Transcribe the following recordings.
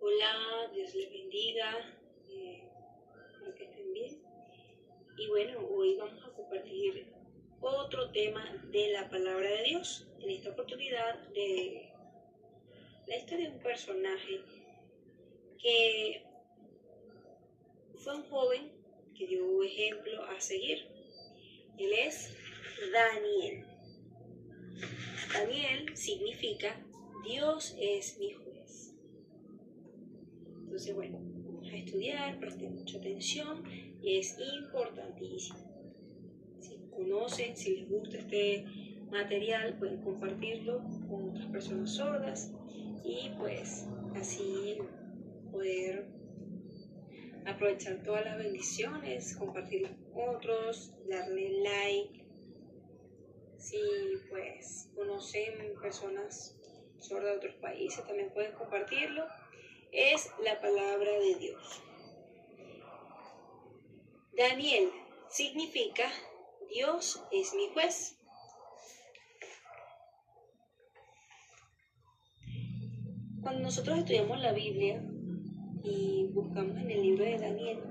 Hola, Dios les bendiga, espero que estén bien. Y bueno, hoy vamos a compartir otro tema de la palabra de Dios. En esta oportunidad de la historia de un personaje que fue un joven que dio ejemplo a seguir. Él es Daniel. Daniel significa Dios es mi juez. Entonces, bueno, vamos a estudiar, presten mucha atención y es importantísimo. Si conocen, si les gusta este material, pueden compartirlo con otras personas sordas y pues así poder aprovechar todas las bendiciones, compartirlas con otros, darle like. Si pues conocen personas sordas de otros países, también pueden compartirlo. Es la palabra de Dios. Daniel significa Dios es mi juez. Cuando nosotros estudiamos la Biblia y buscamos en el libro de Daniel,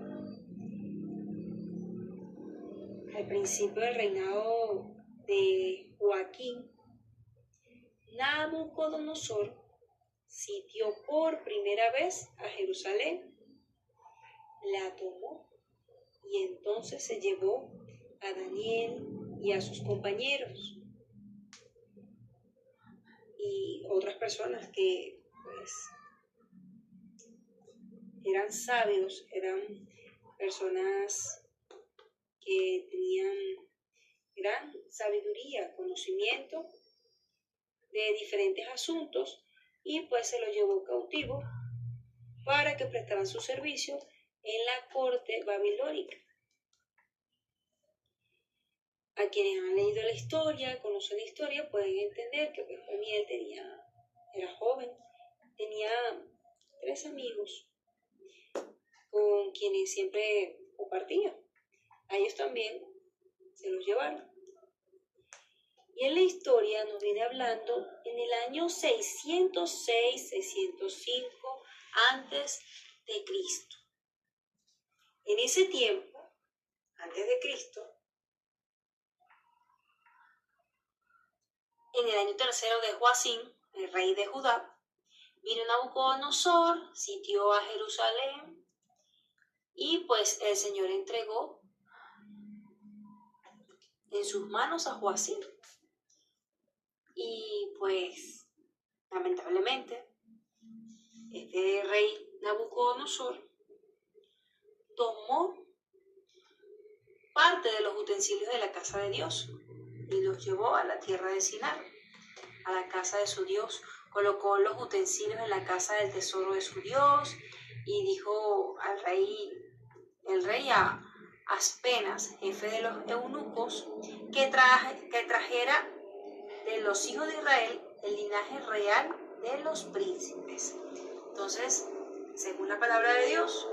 al principio del reinado de Joaquín, Nabucodonosor sitió por primera vez a Jerusalén, la tomó y entonces se llevó a Daniel y a sus compañeros y otras personas que pues eran sabios, eran personas que tenían gran sabiduría, conocimiento de diferentes asuntos y pues se lo llevó cautivo para que prestaran su servicio en la corte babilónica. A quienes han leído la historia, conocen la historia, pueden entender que pues, Daniel era joven, tenía 3 amigos con quienes siempre compartía. A ellos también se los llevaron. Y en la historia nos viene hablando en el año 606, 605 antes de Cristo. En ese tiempo, antes de Cristo, en el año 3 de Joacim, el rey de Judá, vino Nabucodonosor, sitió a Jerusalén y pues el Señor entregó en sus manos a Joacim. Y pues, lamentablemente, este rey Nabucodonosor tomó parte de los utensilios de la casa de Dios y los llevó a la tierra de Sinar, a la casa de su Dios. Colocó los utensilios en la casa del tesoro de su Dios y dijo al rey, el rey a Aspenas, jefe de los eunucos, que trajera de los hijos de Israel el linaje real de los príncipes. Entonces, según la palabra de Dios,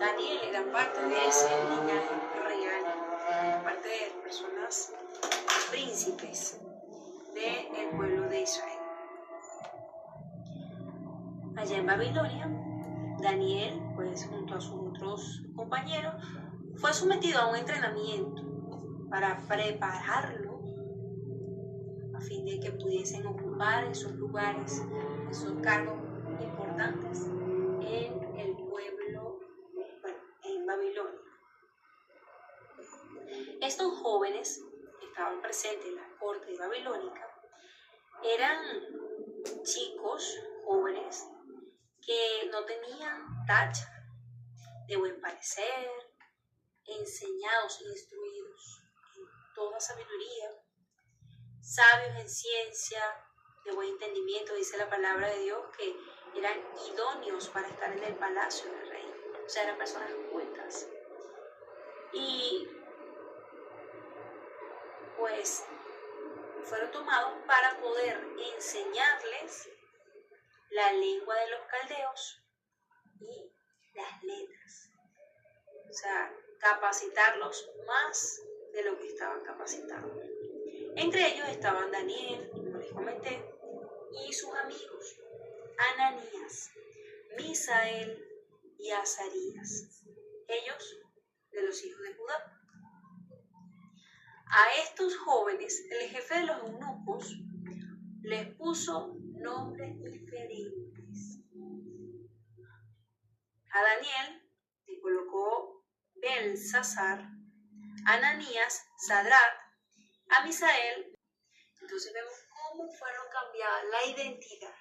Daniel era parte de ese linaje real, parte de las personas príncipes del pueblo de Israel. Allá en Babilonia, Daniel, pues junto a sus otros compañeros, fue sometido a un entrenamiento para prepararlo a fin de que pudiesen ocupar esos lugares, esos cargos importantes en el pueblo, en Babilonia. Estos jóvenes que estaban presentes en la corte babilónica eran chicos jóvenes que no tenían tacha, de buen parecer, enseñados, instruidos en toda sabiduría, sabios en ciencia, de buen entendimiento, dice la palabra de Dios, que eran idóneos para estar en el palacio del rey. O sea, eran personas cultas. Y pues fueron tomados para poder enseñarles la lengua de los caldeos y las letras. O sea, capacitarlos más de lo que estaban capacitados. Entre ellos estaban Daniel, como les comenté, y sus amigos, Ananías. Misael y Azarías, ellos de los hijos de Judá. A estos jóvenes, el jefe de los eunucos les puso nombres diferentes. A Daniel le colocó Belsasar, a Ananías, Sadrach, a Misael. Entonces vemos cómo fueron cambiadas la identidad,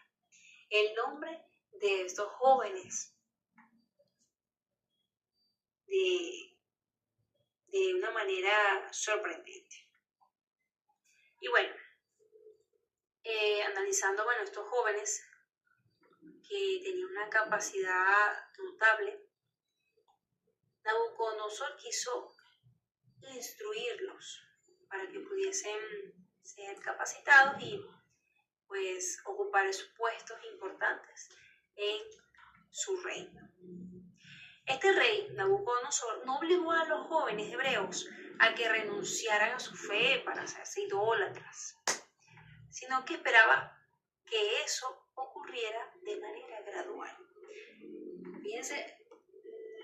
el nombre de estos jóvenes de una manera sorprendente. Y bueno, analizando estos jóvenes que tenían una capacidad notable, Nabucodonosor quiso instruirlos para que pudiesen ser capacitados y pues ocupar esos puestos importantes en su reino. Este rey, Nabucodonosor, no obligó a los jóvenes hebreos a que renunciaran a su fe para hacerse idólatras, sino que esperaba que eso ocurriera de manera gradual. Fíjense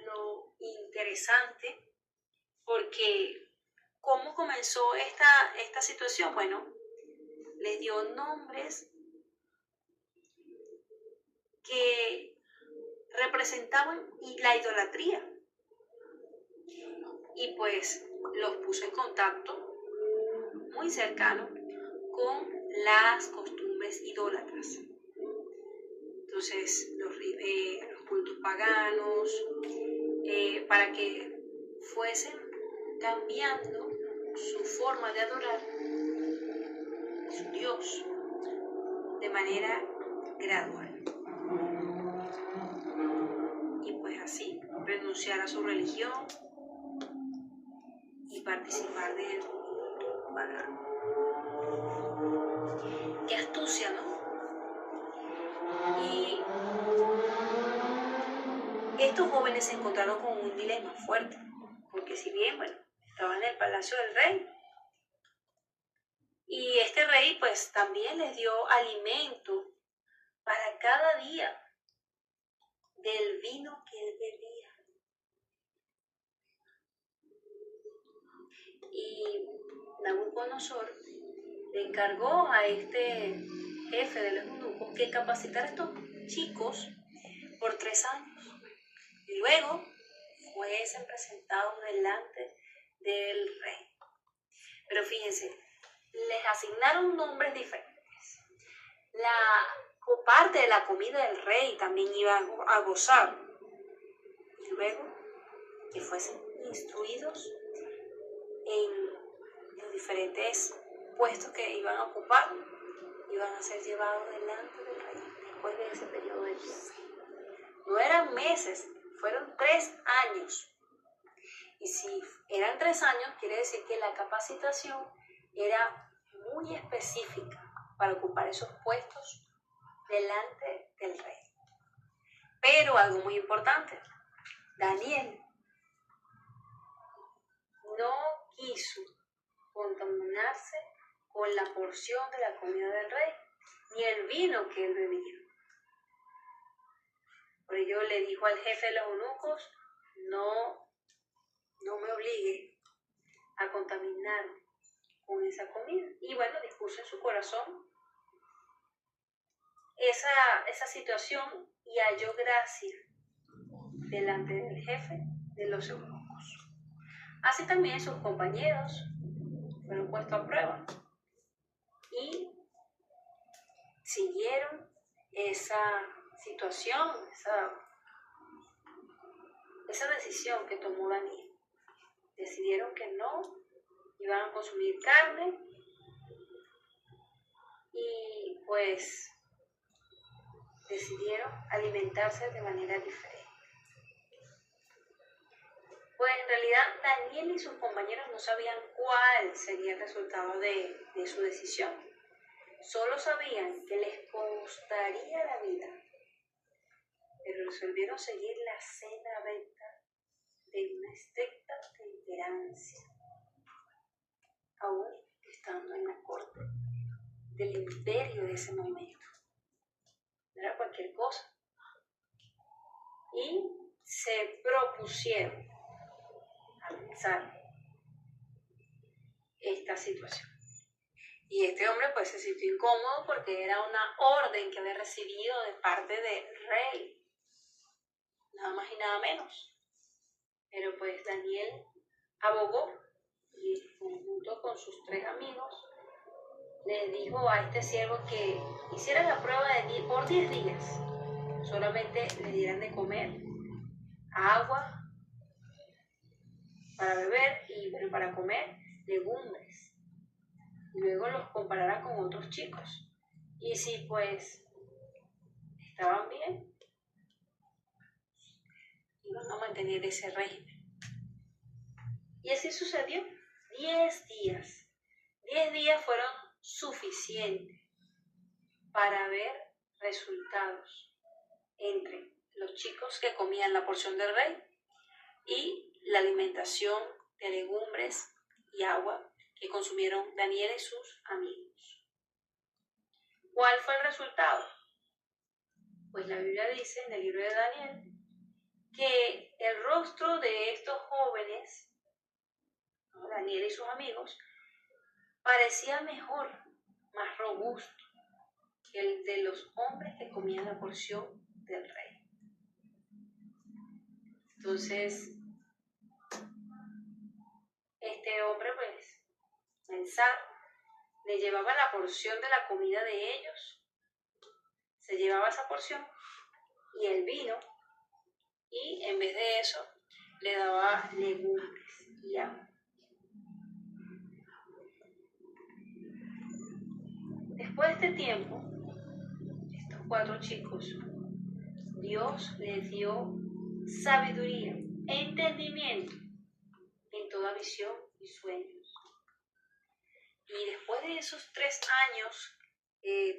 lo interesante, porque ¿cómo comenzó esta situación? Bueno, les dio nombres que representaban la idolatría y pues los puso en contacto muy cercano con las costumbres idólatras. Entonces los cultos paganos, para que fuesen cambiando su forma de adorar a su Dios de manera gradual. Y pues así, renunciar a su religión y participar del culto pagano. Qué astucia, ¿no? Y estos jóvenes se encontraron con un dilema fuerte, porque si bien, estaban en el palacio del rey, y este rey pues también les dio alimento para cada día del vino que él bebía. Y Nabucodonosor le encargó a este jefe de los eunucos que capacitara a estos chicos por 3 años. Y luego fuesen presentados delante del rey. Pero fíjense, les asignaron nombres diferentes. Parte de la comida del rey también iba a gozar. Y luego que fuesen instruidos en los diferentes puestos que iban a ocupar, iban a ser llevados delante del rey después de ese periodo de tiempo. No eran meses, fueron 3 años. Y si eran 3 años, quiere decir que la capacitación era muy específica para ocupar esos puestos delante del rey. Pero algo muy importante, Daniel no quiso contaminarse con la porción de la comida del rey, ni el vino que él bebía. Por ello le dijo al jefe de los eunucos, no me obligue a contaminarme con esa comida. Y dispuso en su corazón esa situación y halló gracia delante del jefe de los eunucos. Así también sus compañeros fueron puestos a prueba y siguieron esa situación, esa decisión que tomó Daniel. Decidieron que no iban a consumir carne y pues decidieron alimentarse de manera diferente. Pues en realidad Daniel y sus compañeros no sabían cuál sería el resultado de su decisión. Solo sabían que les costaría la vida, pero resolvieron seguir la senda recta de una estricta temperancia, aún estando en la corte del imperio de ese momento. No era cualquier cosa. y se propusieron analizar esta situación. Y este hombre pues se sintió incómodo porque era una orden que había recibido de parte del rey, nada más y nada menos. Pero pues Daniel abogó y junto con sus 3 amigos le dijo a este siervo que hiciera la prueba por 10 días. Solamente le dieran de comer, agua para beber y para comer legumbres. Luego los comparara con otros chicos. Y si pues estaban bien, iban a mantener ese régimen. Y así sucedió. 10 días. 10 días fueron suficientes para ver resultados entre los chicos que comían la porción del rey y la alimentación de legumbres y agua que consumieron Daniel y sus amigos. ¿Cuál fue el resultado? Pues la Biblia dice en el libro de Daniel que el rostro de estos jóvenes, Daniel y sus amigos, parecía mejor, más robusto que el de los hombres que comían la porción del rey. Entonces, este hombre, pues, pensar, le llevaba la porción de la comida de ellos, se llevaba esa porción y el vino, y en vez de eso, le daba legumbres y agua. Después de este tiempo, estos 4 chicos, Dios les dio sabiduría e entendimiento en toda visión y sueños. Y después de esos 3 años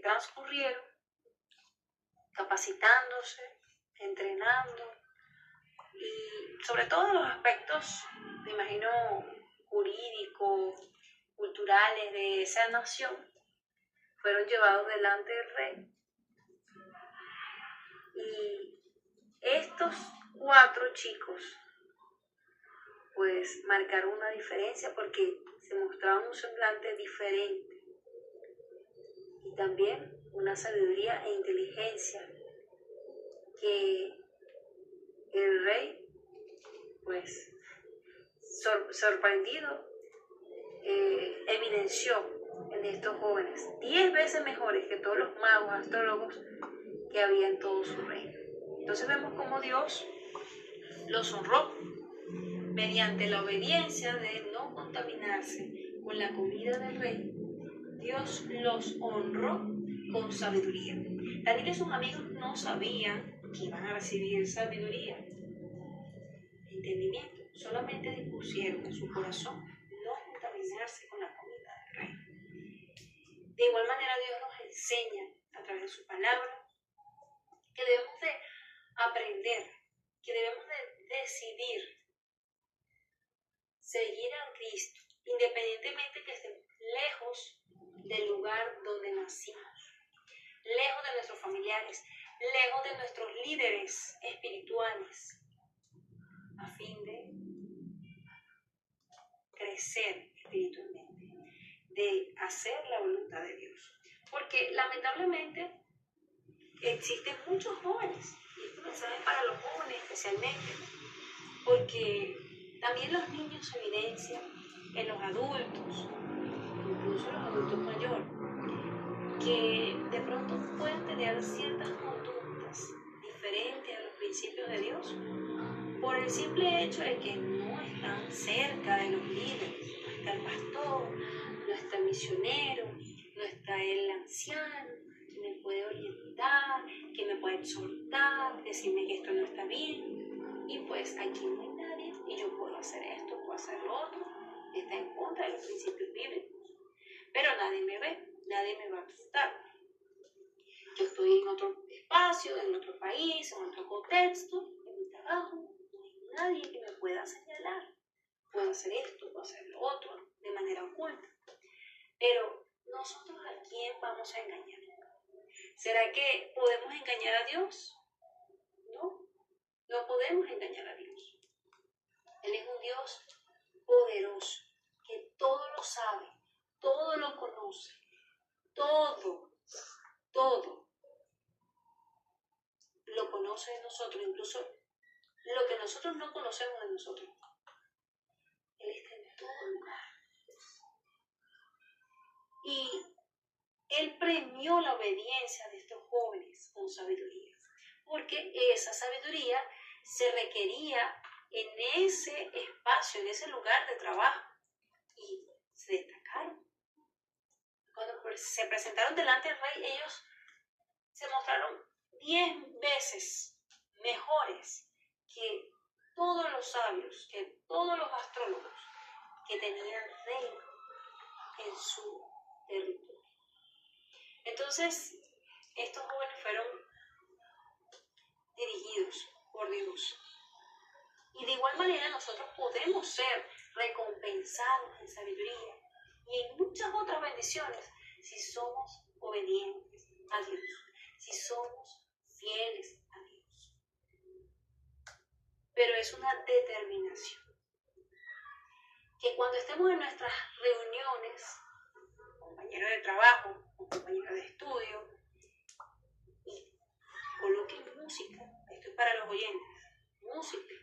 transcurrieron capacitándose, entrenando y sobre todo los aspectos, me imagino, jurídicos, culturales de esa nación, fueron llevados delante del rey. Y estos 4 chicos pues marcaron una diferencia porque se mostraban un semblante diferente y también una sabiduría e inteligencia que el rey pues sorprendido evidenció en estos jóvenes 10 veces mejores que todos los magos, astrólogos que había en todo su reino. Entonces vemos cómo Dios los honró mediante la obediencia de no contaminarse con la comida del rey. Dios los honró con sabiduría. Daniel y sus amigos no sabían que iban a recibir sabiduría, entendimiento. Solamente dispusieron en su corazón no contaminarse con la comida del rey. De igual manera Dios nos enseña a través de su palabra que debemos de aprender, que debemos de decidir seguir a Cristo, independientemente que estemos lejos del lugar donde nacimos, lejos de nuestros familiares, lejos de nuestros líderes espirituales, a fin de crecer espiritualmente, de hacer la voluntad de Dios. Porque lamentablemente existen muchos jóvenes, y este mensaje es para los jóvenes especialmente, porque también los niños se evidencian en los adultos, incluso los adultos mayores, que de pronto pueden tener ciertas conductas diferentes a los principios de Dios por el simple hecho de que no están cerca de los líderes. No está el pastor, no está el misionero, no está el anciano que me puede orientar, que me puede exhortar, decirme que esto no está bien. Y pues aquí no hay nadie y yo puedo hacer esto, puedo hacer lo otro. Está en contra de los principios bíblicos. Pero nadie me ve, nadie me va a visitar. Yo estoy en otro espacio, en otro país, en otro contexto, en mi trabajo. No hay nadie que me pueda señalar. Puedo hacer esto, puedo hacer lo otro, de manera oculta. Pero nosotros, ¿a quién vamos a engañar? ¿Será que podemos engañar a Dios? No. No podemos engañar a Dios. Él es un Dios poderoso, que todo lo sabe, todo lo conoce, todo lo conoce de nosotros, incluso lo que nosotros no conocemos de nosotros. Él está en todo lugar. Y Él premió la obediencia de estos jóvenes con sabiduría, porque esa sabiduría se requería en ese espacio, en ese lugar de trabajo, y se destacaron. Cuando se presentaron delante del rey, ellos se mostraron 10 veces mejores que todos los sabios, que todos los astrólogos que tenían reino en su territorio. Entonces, estos jóvenes fueron dirigidos por Dios. Y de igual manera nosotros podemos ser recompensados en sabiduría y en muchas otras bendiciones si somos obedientes a Dios, si somos fieles a Dios. Pero es una determinación. Que cuando estemos en nuestras reuniones, compañeros de trabajo o compañeros de estudio, y coloquen música, esto es para los oyentes, música,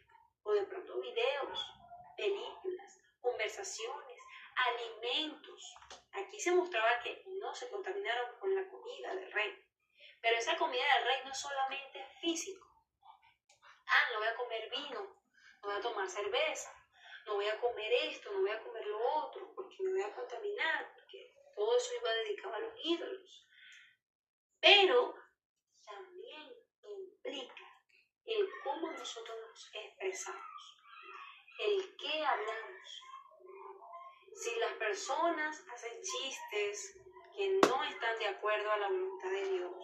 o de pronto videos, películas, conversaciones, alimentos. Aquí se mostraba que no se contaminaron con la comida del rey, pero esa comida del rey no es solamente físico. No voy a comer vino, no voy a tomar cerveza, no voy a comer esto, no voy a comer lo otro, porque me voy a contaminar, porque todo eso iba dedicado a los ídolos. Pero también implica el cómo nosotros nos expresamos, el qué hablamos. Si las personas hacen chistes que no están de acuerdo a la voluntad de Dios,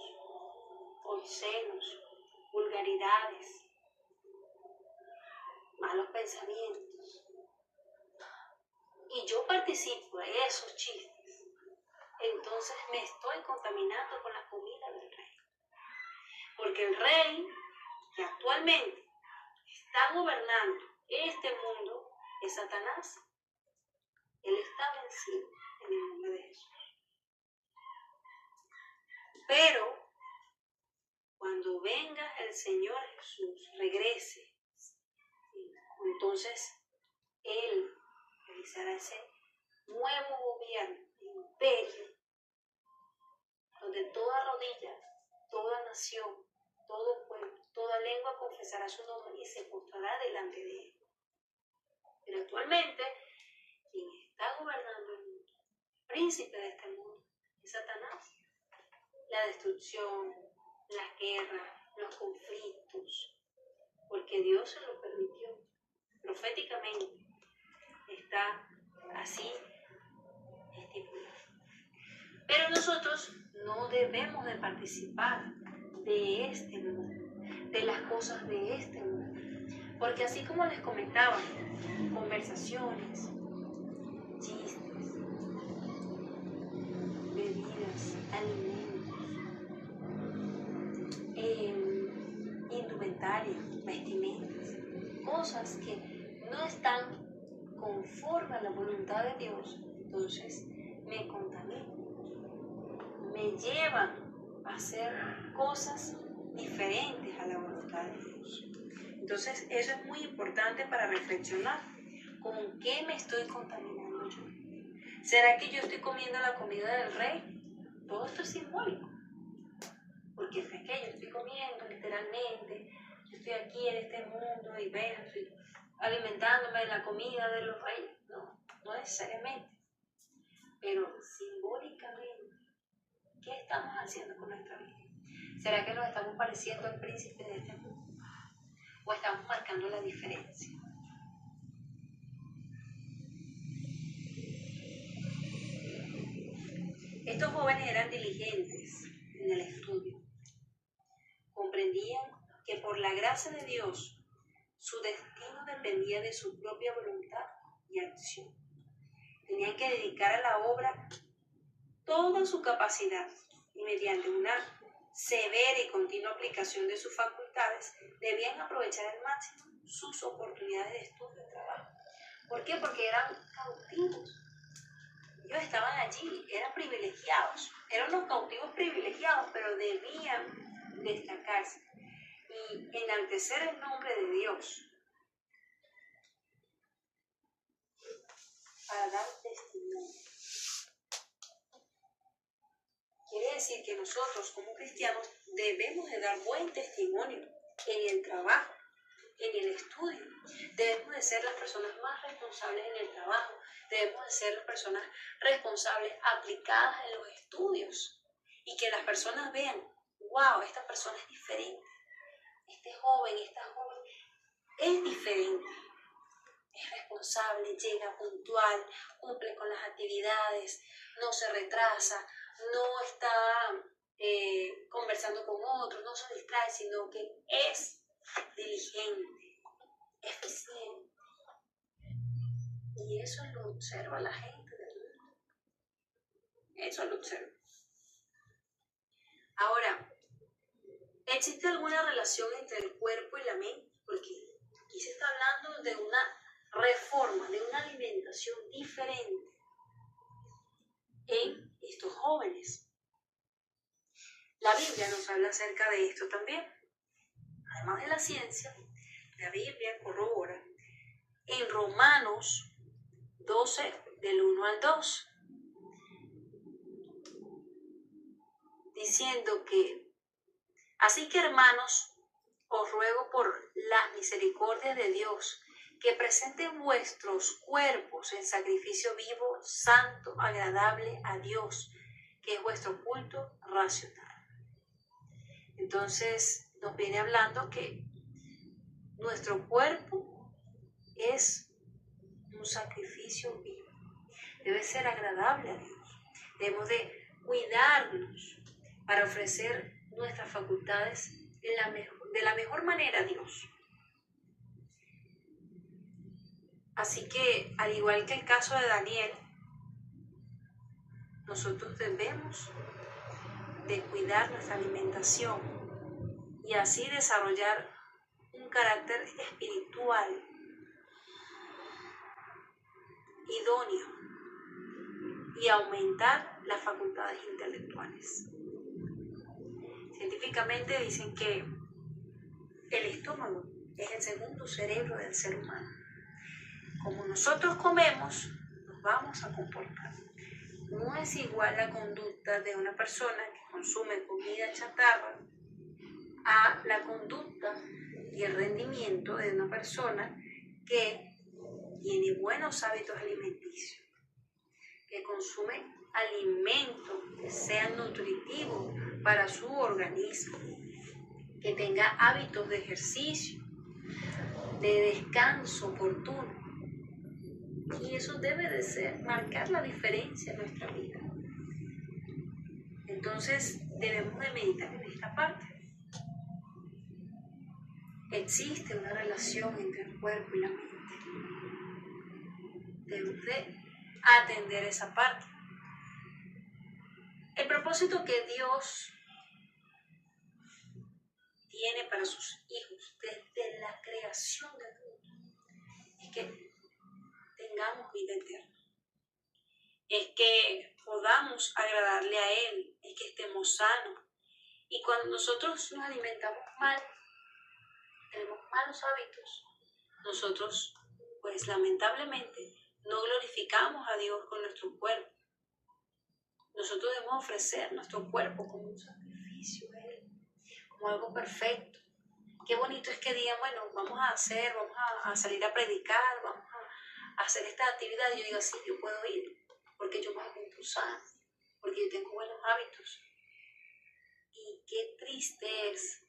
obscenos, vulgaridades, malos pensamientos, y yo participo de esos chistes, entonces me estoy contaminando con la comida del rey. Porque el rey que actualmente está gobernando este mundo es Satanás. Él está vencido en el nombre de Jesús. Pero cuando venga el Señor Jesús, regrese, entonces Él realizará ese nuevo gobierno, imperio, donde toda rodilla, toda nación, todo pueblo, toda lengua confesará su nombre y se postrará delante de Él. Pero actualmente, quien está gobernando el mundo, el príncipe de este mundo, es Satanás. La destrucción, las guerras, los conflictos, porque Dios se lo permitió. Proféticamente está así estipulado. Pero nosotros no debemos de participar de este mundo, de las cosas de este mundo. Porque así como les comentaba, conversaciones, chistes, bebidas, alimentos, indumentaria, vestimentas, cosas que no están conforme a la voluntad de Dios, entonces me contaminan, me llevan a hacer cosas diferentes a la voluntad de Dios. Entonces eso es muy importante para reflexionar. ¿Con qué me estoy contaminando yo? ¿Será que yo estoy comiendo la comida del rey? Todo esto es simbólico. Porque es que yo estoy comiendo literalmente, yo estoy aquí en este mundo y veo, estoy alimentándome de la comida de los reyes. No necesariamente. Pero simbólicamente, ¿qué estamos haciendo con nuestra vida? ¿Será que nos estamos pareciendo al príncipe de este mundo? ¿O estamos marcando la diferencia? Estos jóvenes eran diligentes en el estudio. Comprendían que por la gracia de Dios, su destino dependía de su propia voluntad y acción. Tenían que dedicar a la obra toda su capacidad y mediante una severa y continua aplicación de sus facultades, debían aprovechar al máximo sus oportunidades de estudio y trabajo. ¿Por qué? Porque eran cautivos. Ellos estaban allí, eran privilegiados, eran los cautivos privilegiados, pero debían destacarse y enaltecer el nombre de Dios para dar testimonio. Quiere decir que nosotros como cristianos debemos de dar buen testimonio en el trabajo, en el estudio. Debemos de ser las personas más responsables en el trabajo. Debemos de ser las personas responsables aplicadas en los estudios. Y que las personas vean, wow, esta persona es diferente. Este joven, esta joven es diferente. Es responsable, llega puntual, cumple con las actividades, no se retrasa, no está conversando con otros, no se distrae, sino que es diligente, eficiente. Y eso lo observa la gente del mundo. Eso lo observa. Ahora, ¿existe alguna relación entre el cuerpo y la mente? Porque aquí se está hablando de una reforma, de una alimentación diferente en estos jóvenes. La Biblia nos habla acerca de esto también. Además de la ciencia, la Biblia corrobora en Romanos 12, del 1 al 2, diciendo que, así que hermanos, os ruego por las misericordias de Dios, que presenten vuestros cuerpos en sacrificio vivo, santo, agradable a Dios, que es vuestro culto racional. Entonces nos viene hablando que nuestro cuerpo es un sacrificio vivo, debe ser agradable a Dios, debemos de cuidarnos para ofrecer nuestras facultades de la mejor manera a Dios. Así que, al igual que el caso de Daniel, nosotros debemos de cuidar nuestra alimentación y así desarrollar un carácter espiritual idóneo y aumentar las facultades intelectuales. Científicamente dicen que el estómago es el segundo cerebro del ser humano. Como nosotros comemos, nos vamos a comportar. No es igual la conducta de una persona que consume comida chatarra a la conducta y el rendimiento de una persona que tiene buenos hábitos alimenticios, que consume alimentos que sean nutritivos para su organismo, que tenga hábitos de ejercicio, de descanso oportuno. Y eso debe de marcar la diferencia en nuestra vida. Entonces debemos de meditar en esta parte. Existe una relación entre el cuerpo y la mente. Debemos de atender esa parte. El propósito que Dios tiene para sus hijos desde la creación del mundo es que tengamos vida eterna, es que podamos agradarle a Él, es que estemos sanos. Y cuando nosotros nos alimentamos mal, tenemos malos hábitos, nosotros pues lamentablemente no glorificamos a Dios con nuestro cuerpo. Nosotros debemos ofrecer nuestro cuerpo como un sacrificio a Él, como algo perfecto. Qué bonito es que digan, bueno, vamos a salir a predicar, vamos a hacer esta actividad. Y yo digo, sí, yo puedo ir, porque yo me encuentro sana, porque yo tengo buenos hábitos. Y qué triste es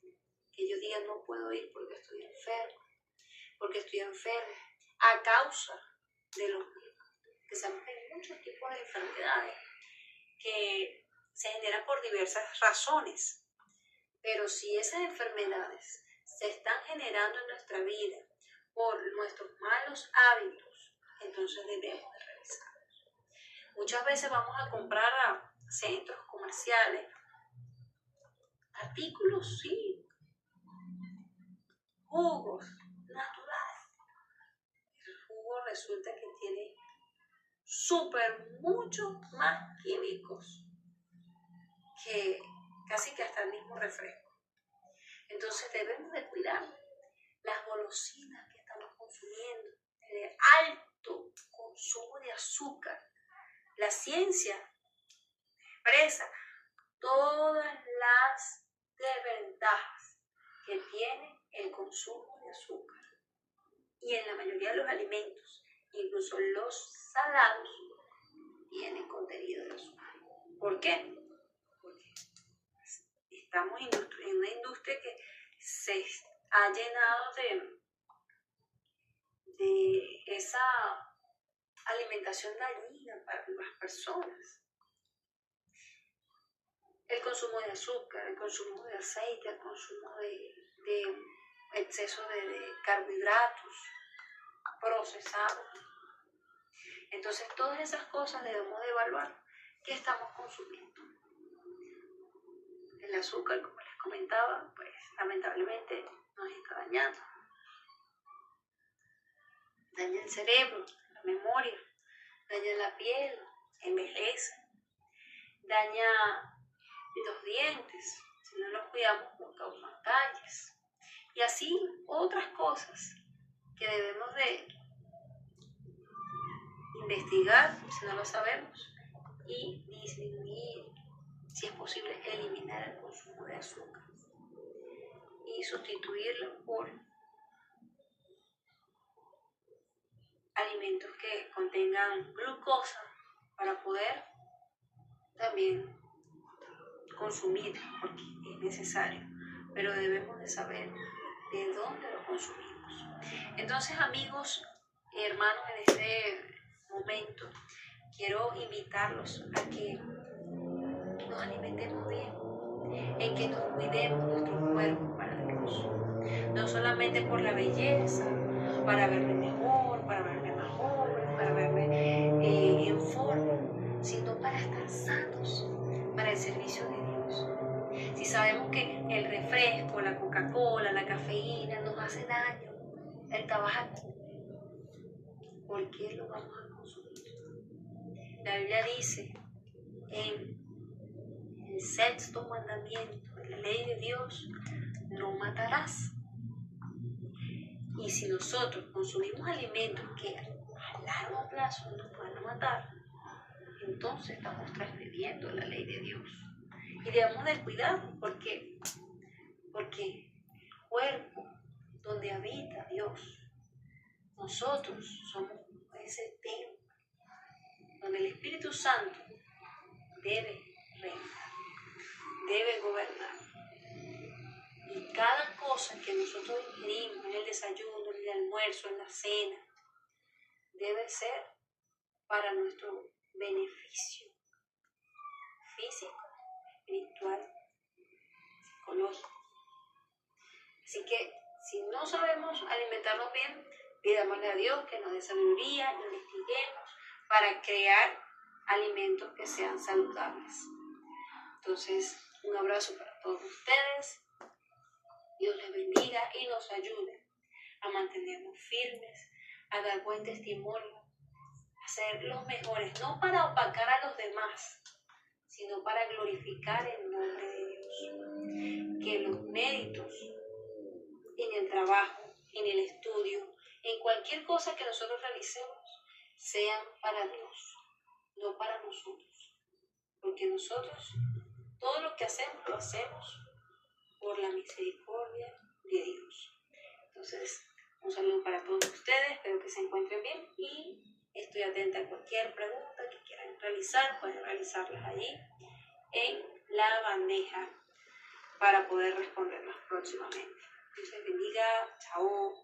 que yo diga, no puedo ir porque estoy enfermo, a causa de los que sabemos que hay muchos tipos de enfermedades que se generan por diversas razones. Pero si esas enfermedades se están generando en nuestra vida por nuestros malos hábitos, entonces debemos de revisarlos. Muchas veces vamos a comprar a centros comerciales artículos, sí, jugos naturales. El jugo resulta que tiene mucho más químicos que casi que hasta el mismo refresco. Entonces debemos de cuidar las golosinas que estamos consumiendo, el alto consumo de azúcar. La ciencia expresa todas las desventajas que tiene el consumo de azúcar. Y en la mayoría de los alimentos, incluso los salados, tienen contenido de azúcar. ¿Por qué? Porque estamos en una industria que se ha llenado de esa alimentación dañina para las personas. El consumo de azúcar, el consumo de aceite, el consumo de exceso de carbohidratos procesados. Entonces todas esas cosas debemos de evaluar qué estamos consumiendo. El azúcar, como les comentaba, pues lamentablemente nos está dañando. Daña el cerebro, la memoria, daña la piel, envejece, daña los dientes, si no los cuidamos causan caries. Y así otras cosas que debemos de investigar, si no lo sabemos, y disminuir, si es posible, eliminar el consumo de azúcar y sustituirlo por alimentos que contengan glucosa para poder también consumir, porque es necesario, pero debemos de saber de dónde lo consumimos. Entonces, amigos, hermanos, en este momento quiero invitarlos a que nos alimentemos bien, en que nos cuidemos nuestro cuerpo para Dios, no solamente por la belleza, para verme mejor, para verme más joven, para verme en forma, sino para estar sanos, para el servicio de Dios. Si sabemos que el refresco, la Coca-Cola, la cafeína nos hace daño, el tabaco, ¿por qué lo vamos a consumir? La Biblia dice en el 6º mandamiento de la ley de Dios, no matarás. Y si nosotros consumimos alimentos que a largo plazo nos van a matar, entonces estamos transgrediendo la ley de Dios. Y debemos de cuidarnos porque el cuerpo donde habita Dios, nosotros somos ese templo donde el Espíritu Santo debe reinar, debe gobernar. Y cada cosa que nosotros ingerimos en el desayuno, en el almuerzo, en la cena, debe ser para nuestro beneficio físico, espiritual, psicológico. Así que si no sabemos alimentarnos bien, pidámosle a Dios que nos dé sabiduría, investiguemos para crear alimentos que sean saludables. Entonces, un abrazo para todos ustedes. Dios les bendiga y nos ayude a mantenernos firmes, a dar buen testimonio, a ser los mejores, no para opacar a los demás, sino para glorificar el nombre de Dios. Que los méritos en el trabajo, en el estudio, en cualquier cosa que nosotros realicemos, sean para Dios, no para nosotros. Porque nosotros, todo lo que hacemos, lo hacemos por la misericordia de Dios. Entonces, un saludo para todos ustedes, espero que se encuentren bien y estoy atenta a cualquier pregunta que quieran realizar, pueden realizarlas allí en la bandeja para poder responderlas próximamente. Dios les bendiga, chao.